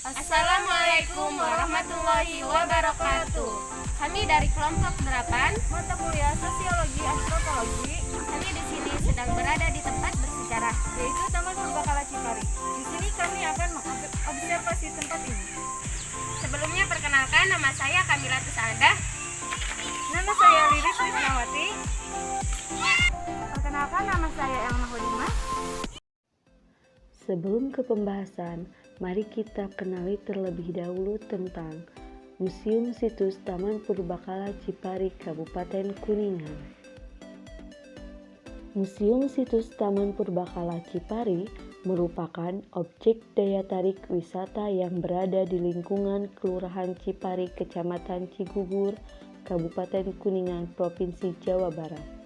Assalamualaikum warahmatullahi wabarakatuh. Kami dari kelompok 8 mata kuliah Sosiologi Antropologi. Kami di sini sedang berada di tempat bersejarah, Yaitu Taman Purbakala Cipari. Di sini kami akan mengobservasi tempat ini. Sebelumnya perkenalkan, nama saya Kamila Tusanda. Nama saya Liris Wisnawati. Perkenalkan, nama saya Elma Hudima. Sebelum ke pembahasan, mari kita kenali terlebih dahulu tentang Museum Situs Taman Purbakala Cipari Kabupaten Kuningan. Museum Situs Taman Purbakala Cipari merupakan objek daya tarik wisata yang berada di lingkungan Kelurahan Cipari, Kecamatan Cigugur, Kabupaten Kuningan, Provinsi Jawa Barat.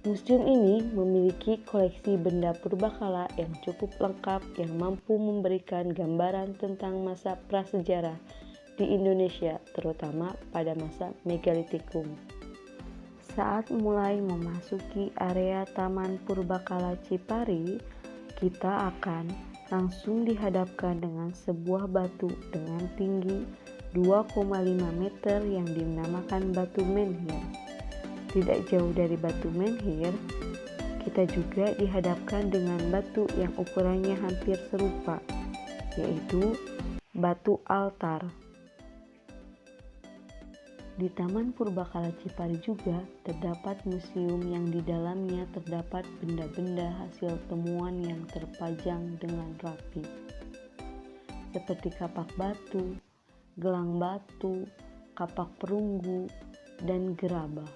Museum ini memiliki koleksi benda purbakala yang cukup lengkap yang mampu memberikan gambaran tentang masa prasejarah di Indonesia, terutama pada masa Megalitikum. Saat mulai memasuki area Taman Purbakala Cipari, kita akan langsung dihadapkan dengan sebuah batu dengan tinggi 2,5 meter yang dinamakan batu menhir. Tidak jauh dari batu menhir, kita juga dihadapkan dengan batu yang ukurannya hampir serupa, yaitu batu altar. Di Taman Purbakala Cipari juga terdapat museum yang di dalamnya terdapat benda-benda hasil temuan yang terpajang dengan rapi, seperti kapak batu, gelang batu, kapak perunggu, dan gerabah.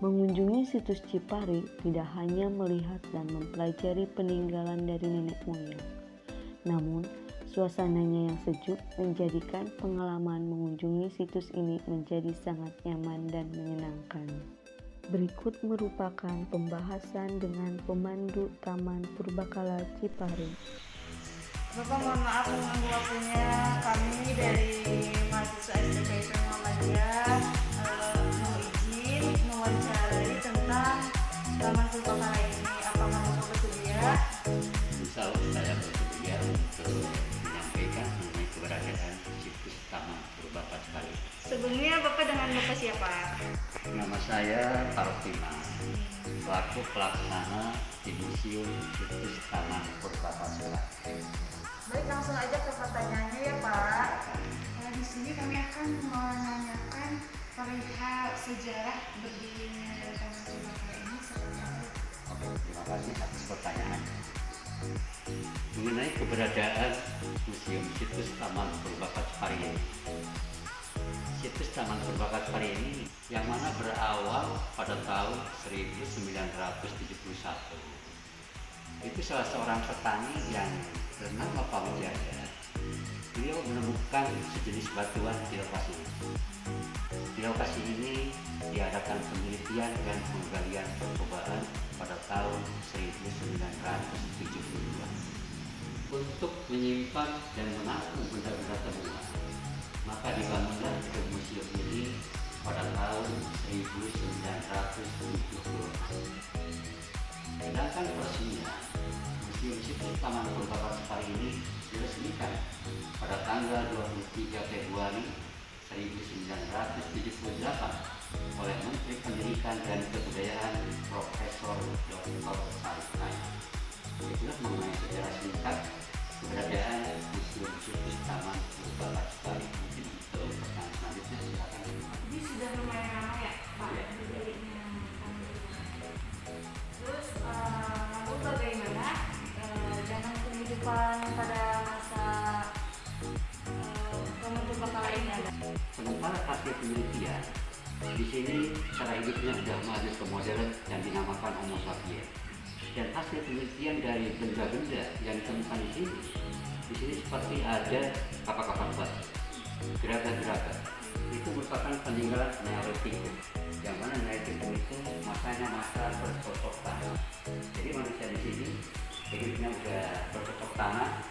Mengunjungi situs Cipari tidak hanya melihat dan mempelajari peninggalan dari nenek moyang, namun suasananya yang sejuk menjadikan pengalaman mengunjungi situs ini menjadi sangat nyaman dan menyenangkan. Berikut merupakan pembahasan dengan pemandu Taman Purbakala Cipari. Bapak, mohon maaf mengganggu waktunya. Kami dari mahasiswa STKIP Muhammadiyah mau izin mewawancarai tentang Taman Purbakala ini. Apakah Bapak bersedia? Insya Allah saya bersedia untuk menyampaikan mengenai keberadaan situs Taman Purbakala Cipari. Sebelumnya Bapak dengan Bapak siapa? Nama saya Faroukima, selaku pelaksana di Museum Situs Taman Purbakala Cipari. Baik, langsung aja ke pertanyaannya ya Pak. Di sini kami akan menanyakan perihal sejarah berdirinya Taman Purbakala ini seperti apa? Oke, terima kasih atas pertanyaan. Mengenai keberadaan Museum Situs Taman Purbakala Cipari ini. Situs Taman Purbakala Cipari ini yang mana berawal pada tahun 1971. Itu salah seorang petani yang bernama Pak Wijaya. Beliau menemukan sejenis batuan di lokasi ini. Di lokasi ini diadakan penelitian dan penggalian percobaan pada tahun 1972 untuk menyimpan dan menampung benda-benda temuan. Maka dibangunlah museum ini pada tahun 1970. Sedangkan persisnya Museum Situs Taman Purbakala Cipari ini diresmikan pada tanggal 23 Februari 1978 oleh Menteri Pendidikan dan Kebudayaan Profesor Dr. Sarif Hidayat. Itulah mengenai sejarah singkat keberadaan Museum Situs Taman Purbakala Cipari. Mungkin untuk pertanyaan selanjutnya silakan. Ini sudah lumayan lama ya Pak berdirinya. Terus lalu bagaimana zaman kehidupan pada masa Taman Purbakala ini ada? Sementara hasil penelitian di sini cara hidupnya sudah maju ke modern yang dinamakan Homo sapiens. Dan hasil penelitian dari benda-benda yang ditemukan di sini seperti ada kapak-kapak batu, gerabah-gerabah. Itu merupakan peninggalan Neolitikum, yang mana Neolitikum itu masanya masa bercocok tanam. Jadi manusia di sini hidupnya sudah bercocok tanam,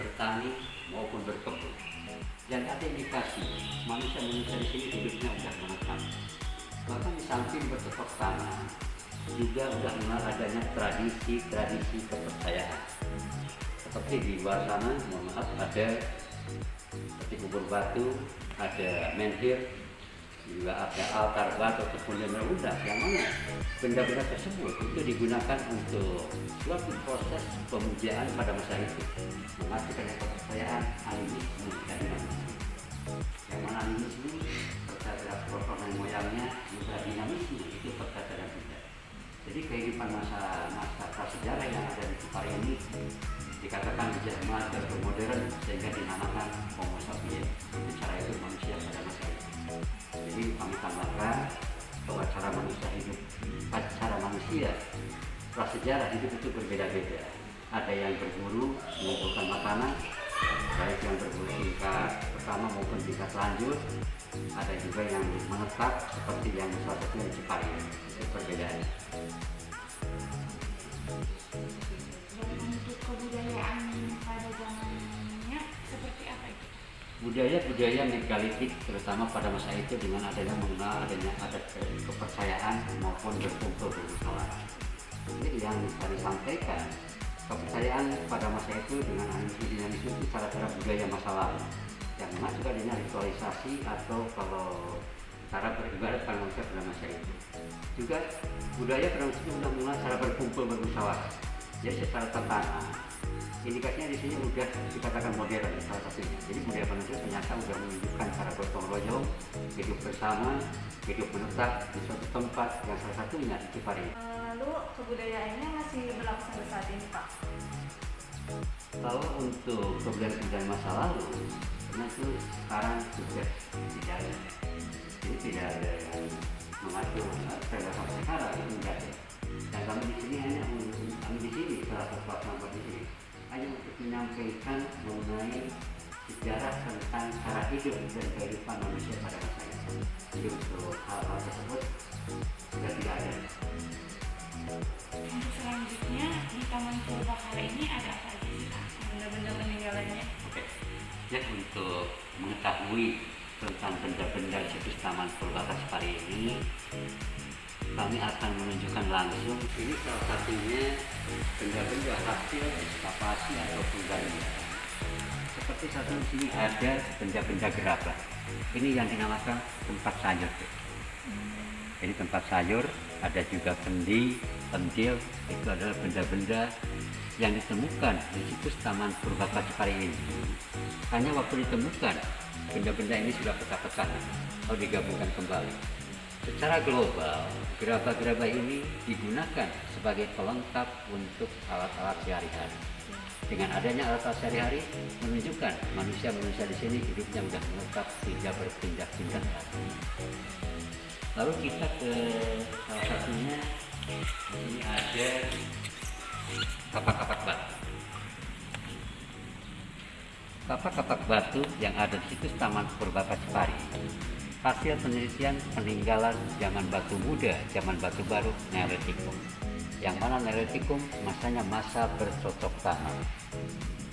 bertani maupun berkebun. Dan ada indikasi manusia di sini hidupnya sudah menetap. Bahkan di samping bercocok tanam, juga sudah mengenal adanya tradisi kepercayaan. seperti di luar sana, mohon maaf, ada seperti kubur batu, ada menhir, juga ada altar batu ataupun yang berundak, yang mana benda-benda tersebut itu digunakan untuk suatu proses pemujaan pada masa itu, memastikan kepercayaan animisme dan dinamisme. Yang mana animisme percaya proses nenek moyangnya, juga dinamisme itu percaya dan tidak. Jadi kehidupan masa prasejarah yang ada di Cipari ini dikatakan dijamah ke modern sehingga dinamakan Homo sapiens. Itu cara hidup manusia pada masa itu. Jadi kami tambahkan bahwa cara manusia prasejarah hidup itu berbeda-beda. Ada yang berburu mengumpulkan makanan, baik yang berburu tingkat pertama maupun tingkat lanjut. Ada juga yang menetap seperti yang salah satu yang Cipari. Itu perbedaannya. Untuk kebudayaan pada zamannya seperti apa itu? Budaya megalitik terutama pada masa itu dengan adanya mengenal adanya adat kepercayaan maupun berkumpul bermusyawarah. Jadi yang tadi sampaikan, kepercayaan pada masa itu dengan dinamisme itu cara-cara budaya masa lalu yang mana juga adanya ritualisasi atau kalau cara beribadat pada manusia pada masa itu. Juga budaya pada masa itu sudah mulai cara berkumpul bermusyawarah. Jadi secara tatanan indikasinya di sini sudah dikatakan modern salah satunya. Jadi budaya manusia ternyata sudah menunjukkan cara gotong royong, hidup bersama, hidup menetap di suatu tempat yang salah satunya di Cipari. Lalu kebudayaannya masih berlaku sampai saat ini, Pak? Kalau untuk kebudayaan masa lalu, itu sekarang sudah tidak ada. Jadi tidak ada yang mengatur pergerakan sekarang itu tidak ada. Dan kami di sini salah satu pelaksana di sini hanya untuk menyampaikan mengenai sejarah tentang cara hidup dan kehidupan manusia pada masa itu. Jadi untuk hal-hal tersebut sudah tidak ada. Untuk selanjutnya di Taman Purbakala ini ada apa aja sih Kak? Benda-benda peninggalannya? Oke. Ya, untuk mengetahui tentang benda-benda di situs Taman Purbakala Cipari ini, kami akan menunjukkan langsung ini salah satunya benda-benda hasil ekskavasi ataupun galian. Seperti satu di sini ada benda-benda gerabah. Ini yang dinamakan tempat sayur. Ini tempat sayur, ada juga kendi, pentil, itu adalah benda-benda yang ditemukan di situs Taman Purbakala Cipari ini. Hanya waktu ditemukan, benda-benda ini sudah pecah-pecah atau digabungkan kembali. Secara global, gerabah-gerabah ini digunakan sebagai pelengkap untuk alat-alat sehari-hari. Dengan adanya alat-alat sehari-hari, menunjukkan manusia-manusia di sini hidupnya sudah menetap, tidak berpindah-pindah lagi. Lalu kita ke salah satunya, ini ada kapak-kapak batu. Kapak-kapak batu yang ada di situs Taman Purbakala Cipari hasil penelitian peninggalan zaman batu muda, zaman batu baru Neolitikum, yang mana Neolitikum masanya masa bercocok tanam.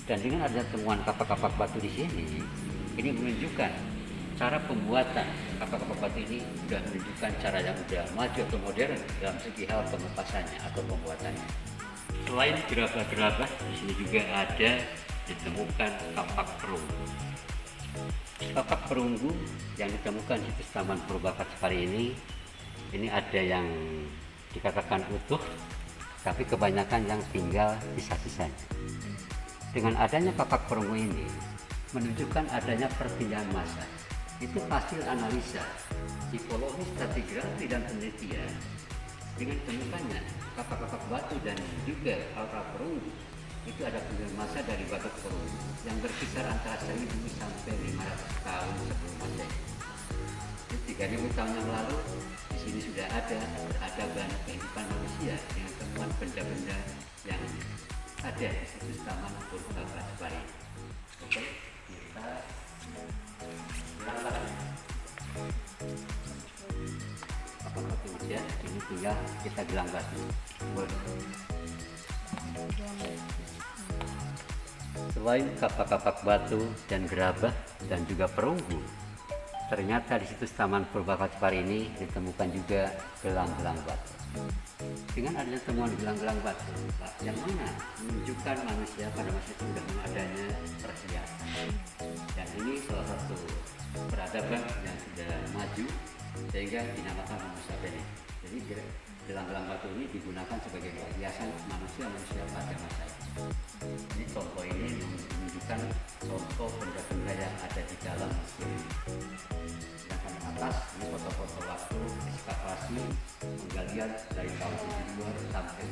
Dan dengan adanya temuan kapak-kapak batu di sini, ini menunjukkan cara pembuatan kapak-kapak batu ini sudah menunjukkan cara yang sudah maju atau modern dalam segi hal pengepasannya atau pembuatannya. Selain gerabah-gerabah, di sini juga ada ditemukan kapak perunggu. Kapak perunggu yang ditemukan di Taman Purbakala Cipari ini ada yang dikatakan utuh, tapi kebanyakan yang tinggal sisa-sisanya. Dengan adanya kapak perunggu ini menunjukkan adanya perpindahan massa. Itu hasil analisa tipologi, stratigrafi dan penelitian. Dengan temukannya kapak-kapak batu dan juga alat perunggu, itu ada perpindahan massa dari batu perunggu yang berkisar antara 1000 sampai 500 tahun sebelum Masehi. 3000 tahun yang lalu di sini sudah ada peradaban kehidupan manusia dengan temuan benda-benda yang ada di situs Taman Purbakala Cipari. Oke, kita berangkat. Apa ya? Ini tinggal kita gelang batu. Selain kapak-kapak batu dan gerabah dan juga perunggu, ternyata di situs Taman Purbakala Cipari ini ditemukan juga gelang-gelang batu. Dengan adanya temuan gelang-gelang batu, yang mana menunjukkan manusia pada masa itu sudah adanya perhiasan. Dan ini salah satu peradaban yang sudah maju sehingga dinamakan Homo sapiens. Jadi gelang-gelang batu ini digunakan sebagai perhiasan manusia pada masa itu. Ini contoh ini menunjukkan contoh benda-benda yang ada di dalam museum ini. Sedangkan di atas ini foto-foto waktu ekskavasi penggalian dari tahun 72 sampai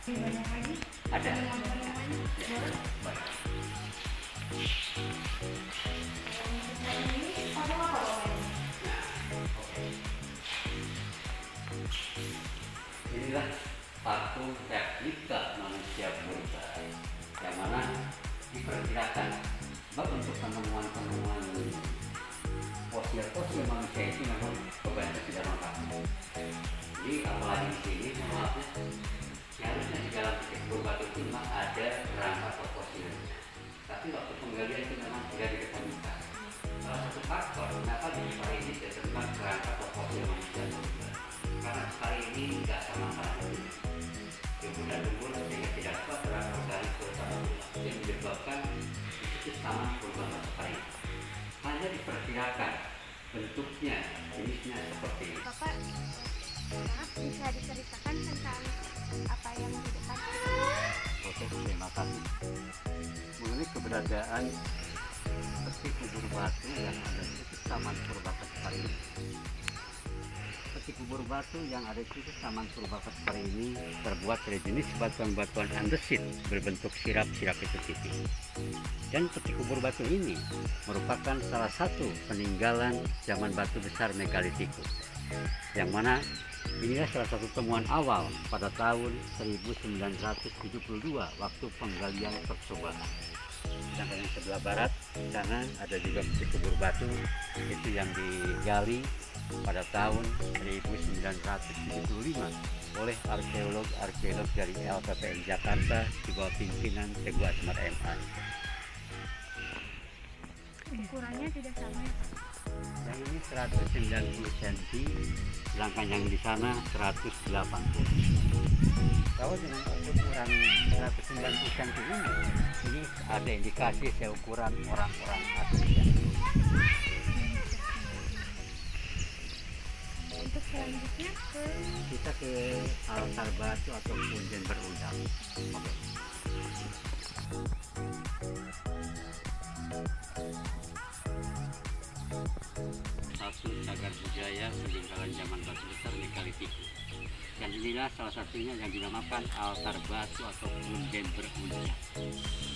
75. Banyak lagi. Ada. Ini apa apa? Inilah patung replika manusia purba yang mana diperkirakan untuk penemuan fosil manusia itu memang kebanyakan tidak lengkap. Jadi apalagi di sini, maaf ya, harusnya di dalam titik purba itu memang ada kerangka atau fosilnya. Tapi waktu penggalian itu memang tidak diketemukan. Salah satu faktor kenapa di Cipari ini ditemukan kerangka atau fosil manusia purba, karena Cipari ini tidak sama sekali debu-debu sehingga tidak kuat terhadap organik terutama tulang yang menyebabkan itu Taman Purbakala Cipari hanya diperkirakan bentuknya, jenisnya seperti ini. Bapak, maaf, bisa diceritakan tentang apa yang di depan? Oke, terima kasih. Mengenai keberadaan peti kubur batu yang ada di Taman Purbakala Cipari ini. Peti kubur batu yang ada di Taman Purbakala Cipari ini terbuat dari jenis batuan-batuan andesit berbentuk sirap-sirap itu tipis. Dan peti kubur batu ini merupakan salah satu peninggalan zaman batu besar megalitikus, yang mana inilah salah satu temuan awal pada tahun 1972 waktu penggalian percobaan. Sedangkan yang sebelah barat sana ada juga peti kubur batu itu yang digali pada tahun 1975 oleh arkeolog dari LPPN Jakarta di bawah pimpinan Teguh Asmar MA. Ukurannya tidak sama ya Pak? Yang ini 190 cm, sedangkan yang di sana 180. Kalau dengan ukuran 190 cm ini ada indikasi seukuran orang-orang Asia. Untuk selanjutnya Kita ke altar batu atau punden berudang. Oke. Satu cagar budaya peninggalan zaman batu besar megalitikus. Dan inilah salah satunya yang dinamakan altar batu atau punden berudang.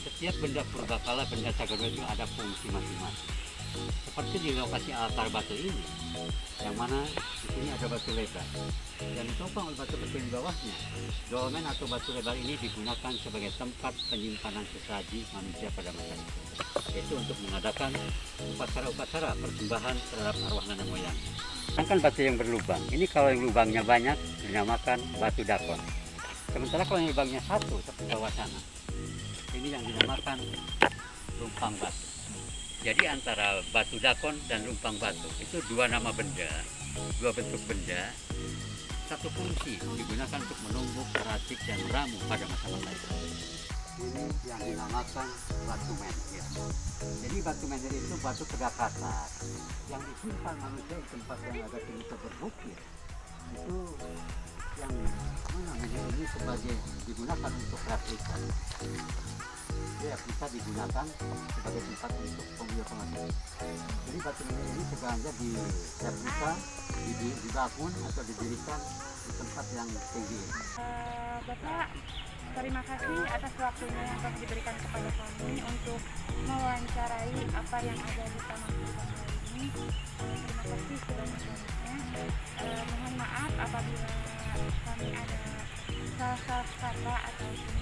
Setiap benda purbakala, benda cagar budaya itu ada fungsi masing-masing. Seperti di lokasi altar batu ini, yang mana di sini ada batu lebar dan ditopang oleh batu kecil di bawahnya. Dolmen atau batu lebar ini digunakan sebagai tempat penyimpanan sesaji manusia pada masa itu, yaitu untuk mengadakan upacara-upacara persembahan terhadap arwah nenek moyang. Sedangkan batu yang berlubang, ini kalau yang lubangnya banyak dinamakan batu dakon. Sementara kalau yang lubangnya satu seperti bawah sana, ini yang dinamakan rumpang batu. Jadi antara batu dakon dan rumpang batu itu dua nama benda, dua bentuk benda, satu fungsi digunakan untuk menumbuk, meracik, dan meramu pada masa-masa itu. Ini yang dinamakan batu menhir. Jadi batu menhir itu batu tegak kasar yang disimpan manusia di tempat yang agak tinggi berbukit. Itu yang menhir ini sebagai digunakan untuk replika. Ya, bisa digunakan sebagai tempat untuk pembiakan. Jadi batu menhir ini sengaja direplika, dibangun atau didirikan di tempat yang tinggi. Bapak, terima kasih atas waktunya yang telah diberikan kepada kami untuk mewawancarai apa yang ada di Taman Purbakala ini. Terima kasih sebanyak-banyaknya. Mohon maaf apabila kami ada salah-salah kata ataupun